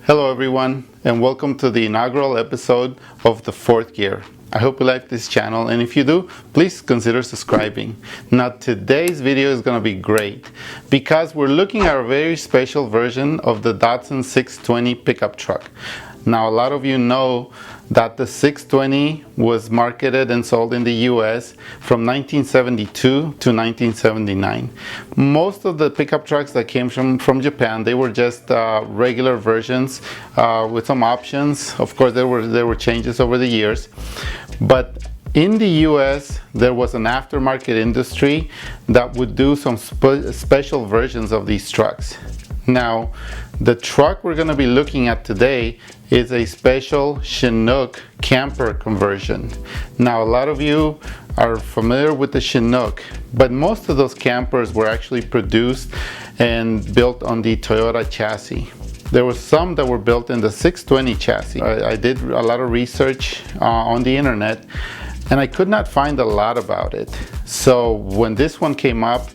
Hello everyone, and welcome to the inaugural episode of the fourth gear. I hope you like this channel, and if you do, please consider subscribing. Now today's video is going to be great because we're looking at a very special version of the Datsun 620 pickup truck. Now a lot of you know that the 620 was marketed and sold in the US from 1972 to 1979. Most of the pickup trucks that came from Japan, they were just regular versions with some options. Of course there were changes over the years, but in the US there was an aftermarket industry that would do some special versions of these trucks. Now the truck we're going to be looking at today is a special Chinook camper conversion. Now a lot of you are familiar with the Chinook, but most of those campers were actually produced and built on the Toyota chassis. There were some that were built in the 620 chassis. I did a lot of research on the internet and I could not find a lot about it. So when this one came up,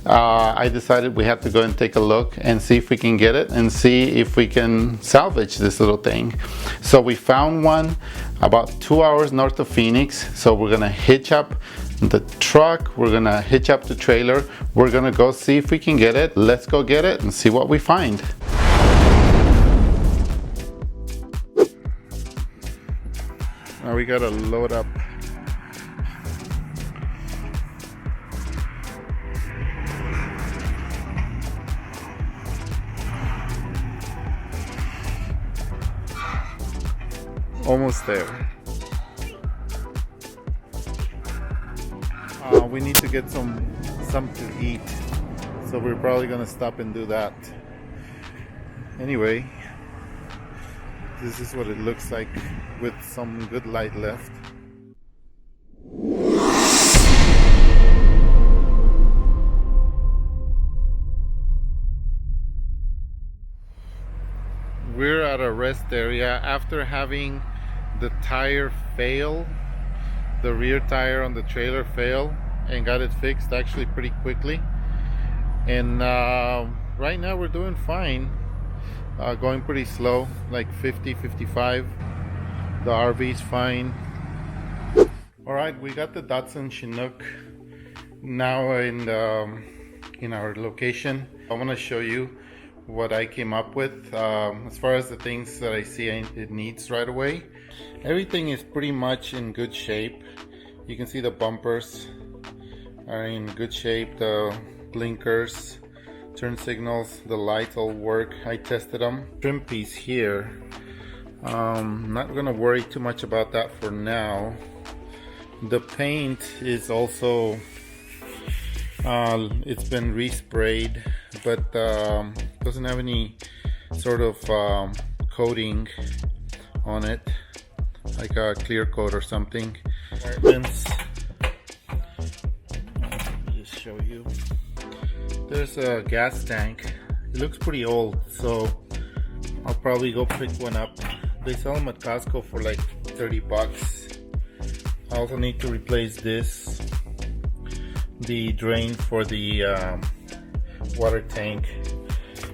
I decided we had to go and take a look and see if we can get it and see if we can salvage this little thing. So we found one about 2 hours north of Phoenix. So we're gonna hitch up the truck, we're gonna hitch up the trailer, we're gonna go see if we can get it. Let's go get it and see what we find. Now we gotta load up. Almost there. We need to get something to eat, so we're probably gonna stop and do that. Anyway, this is what it looks like with some good light left. We're at a rest area after having the tire fail, the rear tire on the trailer fail, and got it fixed actually pretty quickly. And right now we're doing fine, going pretty slow, like 50, 55. The RV's fine. Alright, we got the Datsun Chinook now in our location. I want to show you what I came up with as far as the things that I see it needs right away. Everything is pretty much in good shape. You can see the bumpers are in good shape, the blinkers, turn signals, the lights all work. I tested them. Trim piece here, not gonna worry too much about that for now. The paint is also it's been resprayed, but doesn't have any sort of coating on it, like a clear coat or something. Compartments, just show you. There's a gas tank. It looks pretty old, so I'll probably go pick one up. They sell them at Costco for like 30 bucks. I also need to replace this, the drain for the water tank.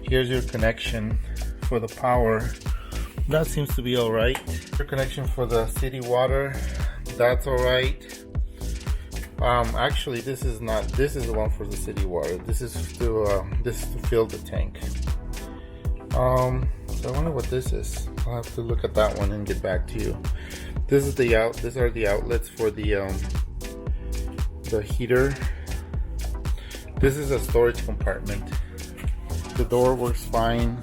Here's your connection for the power. That seems to be all right. Your connection for the city water, that's all right. Actually, this is not. This is the one for the city water. This is to fill the tank. So I wonder what this is. I'll have to look at that one and get back to you. This is the out. These are the outlets for the heater. This is a storage compartment. The door works fine.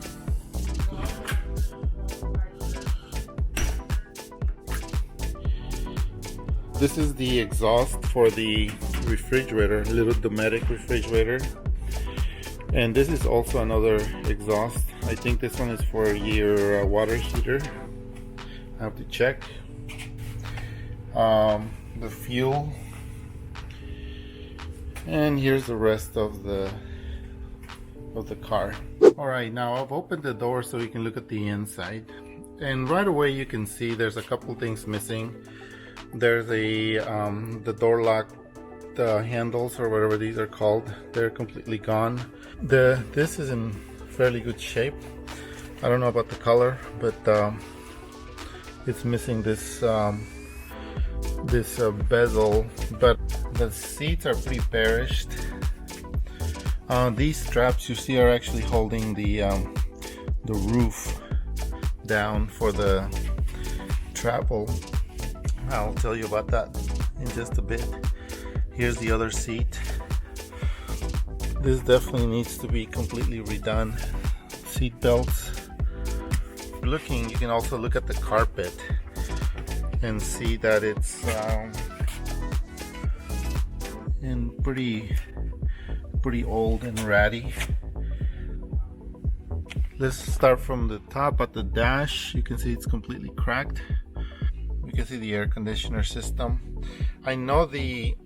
This is the exhaust for the refrigerator, little Dometic refrigerator. And this is also another exhaust. I think this one is for your water heater. I have to check. The fuel. And here's the rest of the car. Alright, now I've opened the door so you can look at the inside. And right away you can see there's a couple things missing. There's the door lock, the handles or whatever these are called, they're completely gone. This is in fairly good shape. I don't know about the color, but it's missing this bezel, but the seats are pretty perished. These straps you see are actually holding the roof down for the travel. I'll tell you about that in just a bit. Here's the other seat. This definitely needs to be completely redone. Seat belts. Looking, you can also look at the carpet and see that it's in pretty old and ratty. Let's start from the top at the dash. You can see it's completely cracked. You can see the air conditioner system. I know the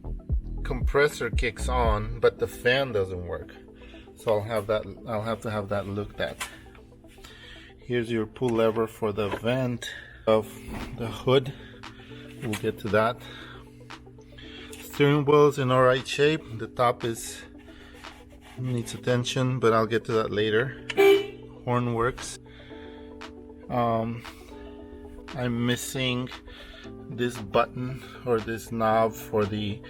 compressor kicks on, but the fan doesn't work. So I'll have to have that looked at. Here's your pull lever for the vent of the hood. We'll get to that. Steering wheel's in alright shape. The top needs attention, but I'll get to that later. Horn works. I'm missing this button or this knob for the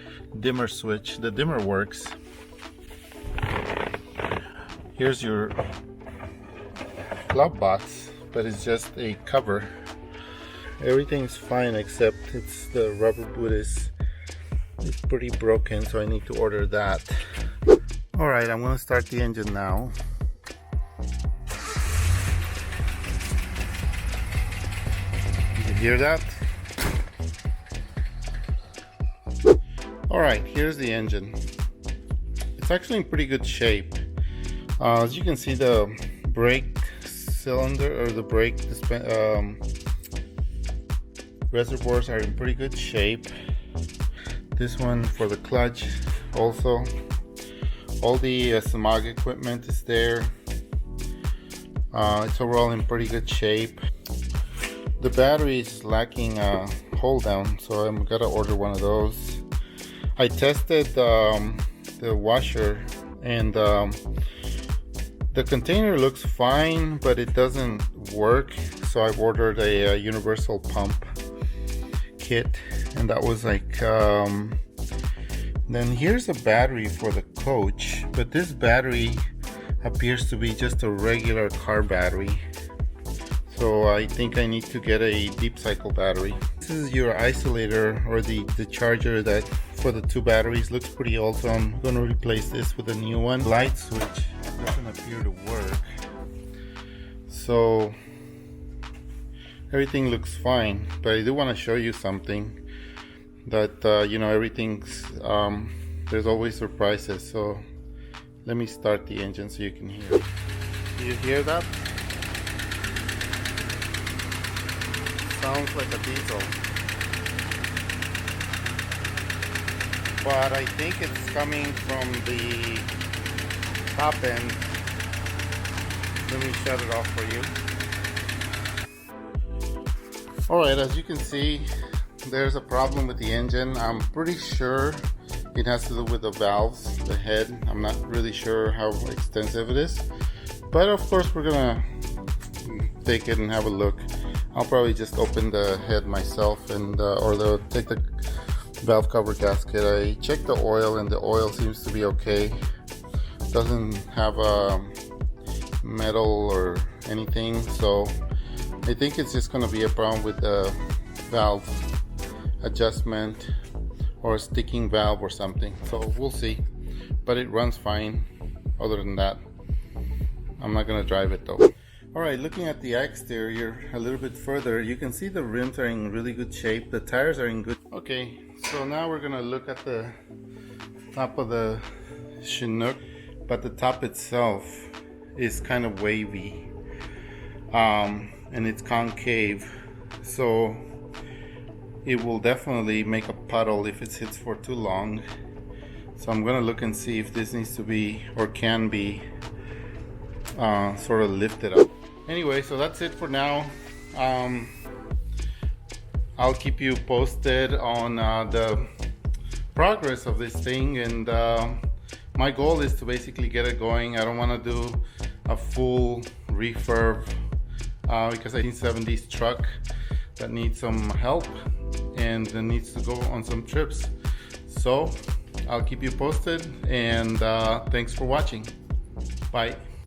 dimmer switch. The dimmer works. Here's your glove box, but it's just a cover. Everything's fine except the rubber boot is pretty broken, so I need to order that. Alright, I'm gonna start the engine now. You hear that? Alright, here's the engine. It's actually in pretty good shape. As you can see, the brake cylinder or the brake reservoirs are in pretty good shape. This one for the clutch also. All the smog equipment is there. It's overall in pretty good shape. The battery is lacking a hold down, so I'm gonna order one of those. I tested the washer, and the container looks fine, but it doesn't work, so I've ordered a universal pump kit, and that was like then here's a battery for the coach, but this battery appears to be just a regular car battery, so I think I need to get a deep cycle battery. This is your isolator, or the charger that for the two batteries. Looks pretty old, so I'm going to replace this with a new one. Light switch doesn't appear to work, so everything looks fine, but I do want to show you something that you know, everything's there's always surprises. So let me start the engine so you can hear. Do you hear that? Sounds like a diesel, but I think it's coming from the top end. Let me shut it off for you. Alright, as you can see, there's a problem with the engine. I'm pretty sure it has to do with the valves, the head. I'm not really sure how extensive it is, but of course we're gonna take it and have a look. I'll probably just open the head myself and or take the valve cover gasket. I checked the oil, and the oil seems to be okay. Doesn't have a metal or anything, so I think it's just going to be a problem with the valve adjustment or a sticking valve or something, so we'll see. But it runs fine. Other than that, I'm not going to drive it though. Alright, looking at the exterior a little bit further, you can see the rims are in really good shape. The tires are in good. Okay, so now we're going to look at the top of the Chinook, but the top itself is kind of wavy, and it's concave, so it will definitely make a puddle if it sits for too long. So I'm gonna look and see if this needs to be or can be sort of lifted up. Anyway, so that's it for now. I'll keep you posted on the progress of this thing, and my goal is to basically get it going. I don't want to do a full refurb because I think 70s truck that needs some help and needs to go on some trips. So I'll keep you posted, and thanks for watching. Bye.